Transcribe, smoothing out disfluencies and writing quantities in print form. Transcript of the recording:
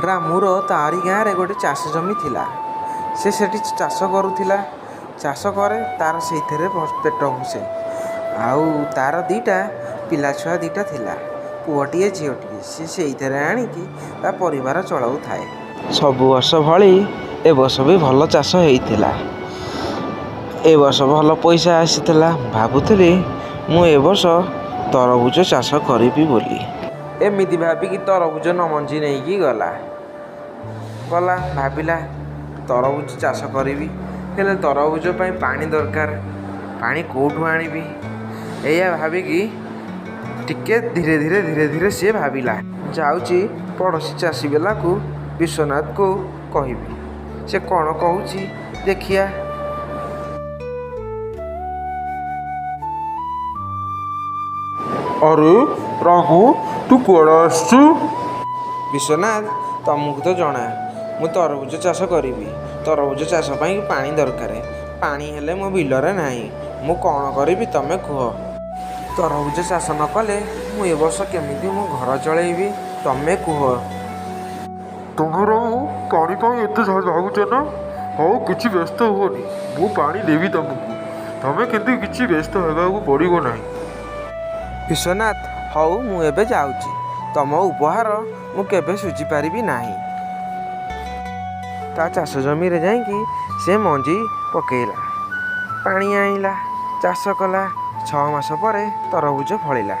ରାମୁର ତାରି ଗାଁରେ ଗୋଟେ ଚାଷ ଜମି ଥିଲା। ସେ ସେଠି ଚାଷ କରୁଥିଲା। ଚାଷ କରେ, ତାର ସେଇଥିରେ ପେଟ ପୋଷେ। ଆଉ ତାର ପିଲାଛୁଆ ଦୁଇଟା ଥିଲା, ପୁଅଟିଏ ଝିଅଟିଏ। ସେ ସେଇଥିରେ ଆଣିକି ତା ପରିବାର ଚଳାଉଥାଏ। ସବୁ ବର୍ଷ ଭଳି ଏ ବର୍ଷ ବି ଭଲ ଚାଷ ହେଇଥିଲା। ଏ ବର୍ଷ ଭଲ ପଇସା ଆସିଥିଲା। ଭାବୁଥିଲି ମୁଁ ଏ ବର୍ଷ ତରଭୁଜ ଚାଷ କରିବି ବୋଲି। ଏମିତି ଭାବିକି ତରଭୁଜ ମଞ୍ଜି ନେଇକି ଗଲା ଭାବିଲା ତରଭୁଜ ଚାଷ କରିବି, ହେଲେ ତରଭୁଜ ପାଇଁ ପାଣି ଦରକାର। ପାଣି କେଉଁଠୁ ଆଣିବି? ଏଇଆ ଭାବିକି ଟିକେ ଧୀରେ ଧୀରେ ସିଏ ଭାବିଲା, ଯାଉଛି ପଡ଼ୋଶୀ ଚାଷୀବାଲାକୁ ବିଶ୍ୱନାଥକୁ କହିବି। ସେ କ'ଣ କହୁଛି ଦେଖିଆ। ଆରେ ରାମୁ, ତୁ କୁଆଡ଼େ ଆସିଛୁ? ବିଶ୍ୱନାଥ, ତମକୁ ତ ଜଣା ମୁଁ ତରଭୁଜ ଚାଷ କରିବି। ତରଭୁଜ ଚାଷ ପାଇଁ ପାଣି ଦରକାର। ପାଣି ହେଲେ ମୋ ବିଲରେ ନାହିଁ। ମୁଁ କ'ଣ କରିବି ତମେ କୁହ? ତରଭୁଜ ଚାଷ ନ କଲେ ମୁଁ ଏ ବର୍ଷ କେମିତି ମୋ ଘର ଚଳେଇବି ତମେ କୁହ? ତୁମେ ରାମୁ ପାଣି ପାଇଁ ଏତେ ଭାବୁଛ ନା? ହଉ, କିଛି ବ୍ୟସ୍ତ ହୁଅନି, ମୁଁ ପାଣି ଦେବି ତମକୁ। ତମେ କିନ୍ତୁ କିଛି ବ୍ୟସ୍ତ ହେବାକୁ ପଡ଼ିବ ନାହିଁ। ବିଶ୍ୱନାଥ, ହଉ ମୁଁ ଏବେ ଯାଉଛି। ତମ ଉପହାର ମୁଁ କେବେ ଶୁଝିପାରିବି ନାହିଁ। ତା ଚାଷ ଜମିରେ ଯାଇକି ସେ ମଞ୍ଜି ପକେଇଲା, ପାଣି ଆଣିଲା, ଚାଷ କଲା। 6 ମାସ ପରେ ତରଭୁଜ ଫଳିଲା।